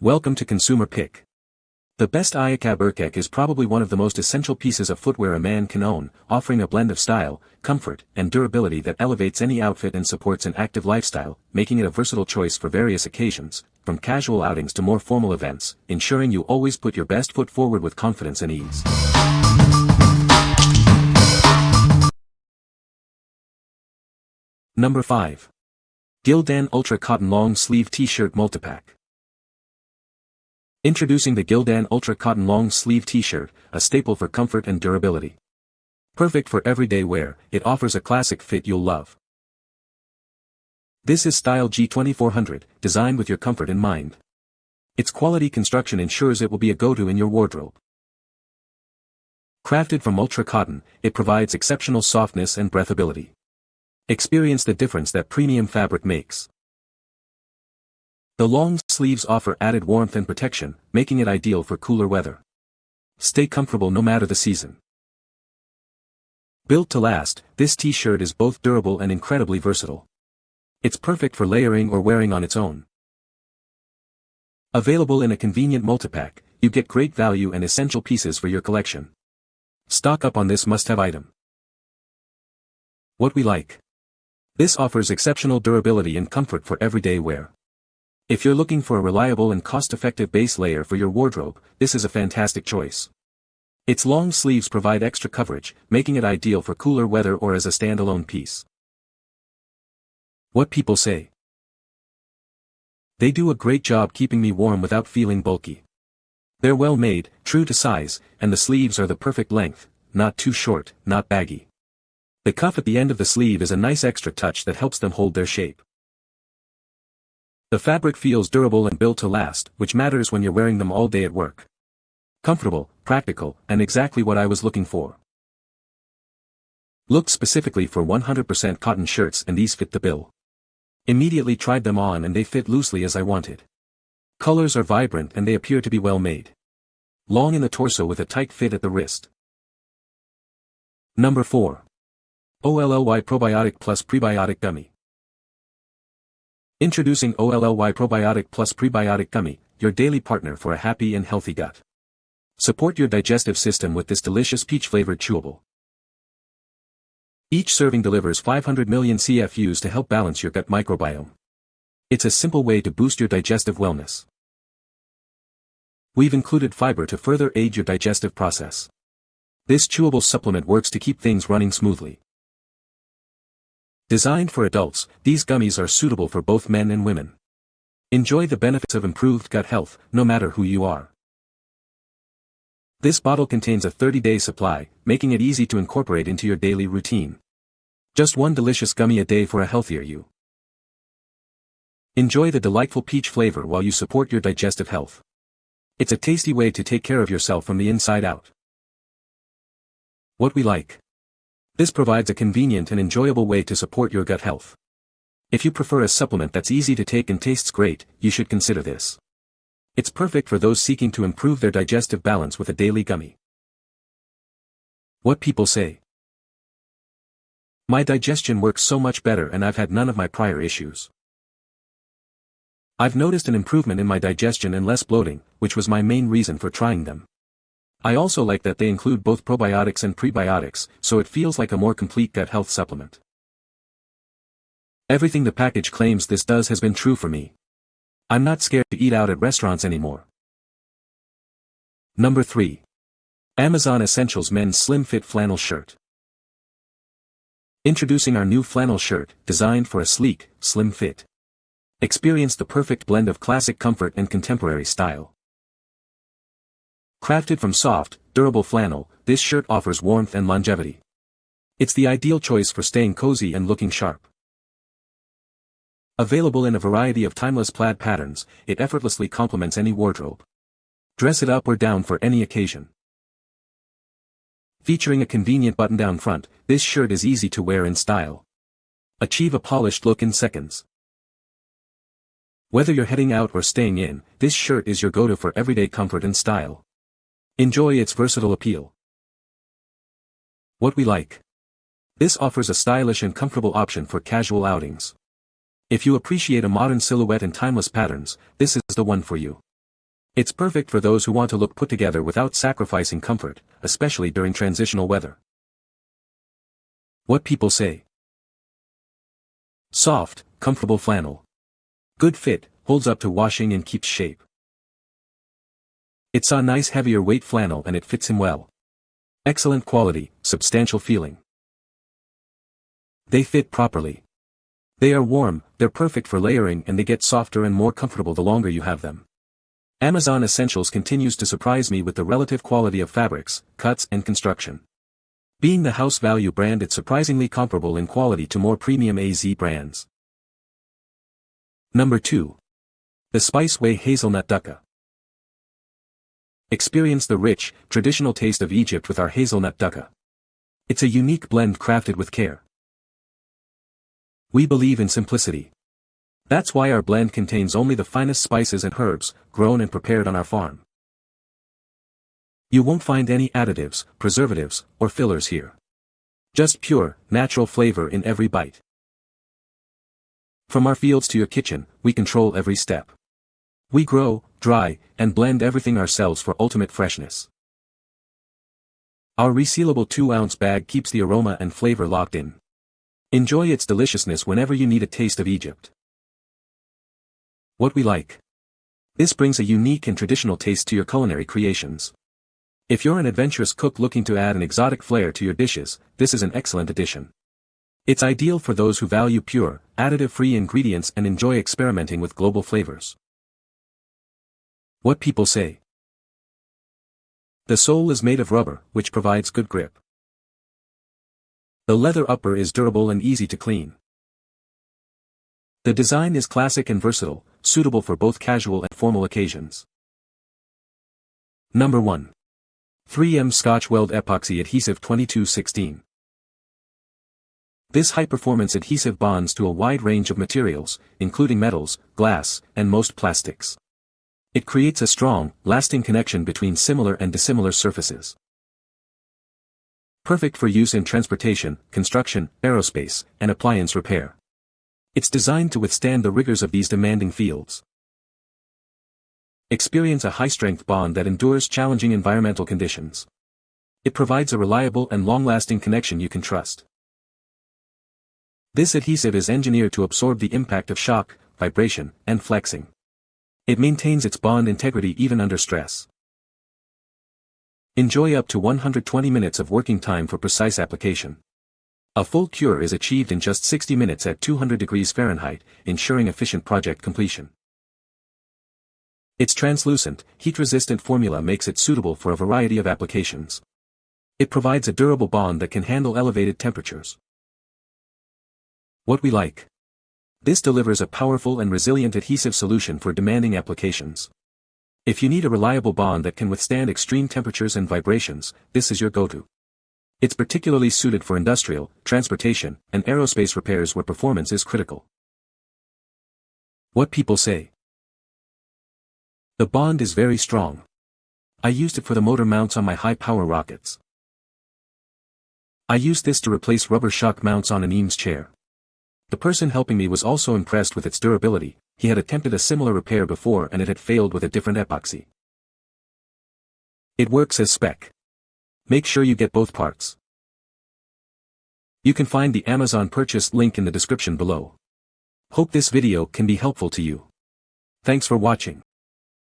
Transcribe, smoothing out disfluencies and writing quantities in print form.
Welcome to Consumer Pick. The best Ayakkab Erkek is probably one of the most essential pieces of footwear a man can own, offering a blend of style, comfort, and durability that elevates any outfit and supports an active lifestyle, making it a versatile choice for various occasions, from casual outings to more formal events, ensuring you always put your best foot forward with confidence and ease. Number 5. Gildan Ultra Cotton Long Sleeve T-Shirt Multipack. Introducing the Gildan Ultra Cotton Long Sleeve T-Shirt, a staple for comfort and durability. Perfect for everyday wear, it offers a classic fit you'll love. This is style G2400, designed with your comfort in mind. Its quality construction ensures it will be a go-to in your wardrobe. Crafted from ultra cotton, it provides exceptional softness and breathability. Experience the difference that premium fabric makes. The long sleeves offer added warmth and protection, making it ideal for cooler weather. Stay comfortable no matter the season. Built to last, this t-shirt is both durable and incredibly versatile. It's perfect for layering or wearing on its own. Available in a convenient multipack, you get great value and essential pieces for your collection. Stock up on this must-have item. What we like. This offers exceptional durability and comfort for everyday wear. If you're looking for a reliable and cost-effective base layer for your wardrobe, this is a fantastic choice. Its long sleeves provide extra coverage, making it ideal for cooler weather or as a standalone piece. What people say. They do a great job keeping me warm without feeling bulky. They're well made, true to size, and the sleeves are the perfect length, not too short, not baggy. The cuff at the end of the sleeve is a nice extra touch that helps them hold their shape. The fabric feels durable and built to last, which matters when you're wearing them all day at work. Comfortable, practical, and exactly what I was looking for. Looked specifically for 100% cotton shirts and these fit the bill. Immediately tried them on and they fit loosely as I wanted. Colors are vibrant and they appear to be well made. Long in the torso with a tight fit at the wrist. Number 4. OLLY Probiotic Plus Prebiotic Gummy. Introducing OLLY Probiotic Plus Prebiotic Gummy, your daily partner for a happy and healthy gut. Support your digestive system with this delicious peach-flavored chewable. Each serving delivers 500 million CFUs to help balance your gut microbiome. It's a simple way to boost your digestive wellness. We've included fiber to further aid your digestive process. This chewable supplement works to keep things running smoothly. Designed for adults, these gummies are suitable for both men and women. Enjoy the benefits of improved gut health, no matter who you are. This bottle contains a 30-day supply, making it easy to incorporate into your daily routine. Just one delicious gummy a day for a healthier you. Enjoy the delightful peach flavor while you support your digestive health. It's a tasty way to take care of yourself from the inside out. What we like. This provides a convenient and enjoyable way to support your gut health. If you prefer a supplement that's easy to take and tastes great, you should consider this. It's perfect for those seeking to improve their digestive balance with a daily gummy. What people say. My digestion works so much better and I've had none of my prior issues. I've noticed an improvement in my digestion and less bloating, which was my main reason for trying them. I also like that they include both probiotics and prebiotics, so it feels like a more complete gut health supplement. Everything the package claims this does has been true for me. I'm not scared to eat out at restaurants anymore. Number 3. Amazon Essentials Men's Slim Fit Flannel Shirt. Introducing our new flannel shirt, designed for a sleek, slim fit. Experience the perfect blend of classic comfort and contemporary style. Crafted from soft, durable flannel, this shirt offers warmth and longevity. It's the ideal choice for staying cozy and looking sharp. Available in a variety of timeless plaid patterns, it effortlessly complements any wardrobe. Dress it up or down for any occasion. Featuring a convenient button-down front, this shirt is easy to wear in style. Achieve a polished look in seconds. Whether you're heading out or staying in, this shirt is your go-to for everyday comfort and style. Enjoy its versatile appeal. What we like. This offers a stylish and comfortable option for casual outings. If you appreciate a modern silhouette and timeless patterns, this is the one for you. It's perfect for those who want to look put together without sacrificing comfort, especially during transitional weather. What people say. Soft, comfortable flannel. Good fit, holds up to washing and keeps shape. It's a nice heavier weight flannel and it fits him well. Excellent quality, substantial feeling. They fit properly. They are warm, they're perfect for layering and they get softer and more comfortable the longer you have them. Amazon Essentials continues to surprise me with the relative quality of fabrics, cuts and construction. Being the house value brand, it's surprisingly comparable in quality to more premium AZ brands. Number 2. The Spice Way Hazelnut Dukkah. Experience the rich, traditional taste of Egypt with our hazelnut dukkah. It's a unique blend crafted with care. We believe in simplicity. That's why our blend contains only the finest spices and herbs, grown and prepared on our farm. You won't find any additives, preservatives, or fillers here. Just pure, natural flavor in every bite. From our fields to your kitchen, we control every step. We grow, dry, and blend everything ourselves for ultimate freshness. Our resealable 2-ounce bag keeps the aroma and flavor locked in. Enjoy its deliciousness whenever you need a taste of Egypt. What we like. This brings a unique and traditional taste to your culinary creations. If you're an adventurous cook looking to add an exotic flair to your dishes, this is an excellent addition. It's ideal for those who value pure, additive-free ingredients and enjoy experimenting with global flavors. What people say. The sole is made of rubber, which provides good grip. The leather upper is durable and easy to clean. The design is classic and versatile, suitable for both casual and formal occasions. Number 1. 3M Scotch-Weld Epoxy Adhesive 2216. This high-performance adhesive bonds to a wide range of materials, including metals, glass, and most plastics. It creates a strong, lasting connection between similar and dissimilar surfaces. Perfect for use in transportation, construction, aerospace, and appliance repair. It's designed to withstand the rigors of these demanding fields. Experience a high-strength bond that endures challenging environmental conditions. It provides a reliable and long-lasting connection you can trust. This adhesive is engineered to absorb the impact of shock, vibration, and flexing. It maintains its bond integrity even under stress. Enjoy up to 120 minutes of working time for precise application. A full cure is achieved in just 60 minutes at 200 degrees Fahrenheit, ensuring efficient project completion. Its translucent, heat-resistant formula makes it suitable for a variety of applications. It provides a durable bond that can handle elevated temperatures. What we like. This delivers a powerful and resilient adhesive solution for demanding applications. If you need a reliable bond that can withstand extreme temperatures and vibrations, this is your go-to. It's particularly suited for industrial, transportation, and aerospace repairs where performance is critical. What people say. The bond is very strong. I used it for the motor mounts on my high-power rockets. I used this to replace rubber shock mounts on an Eames chair. The person helping me was also impressed with its durability. He had attempted a similar repair before and it had failed with a different epoxy. It works as spec. Make sure you get both parts. You can find the Amazon purchase link in the description below. Hope this video can be helpful to you. Thanks for watching.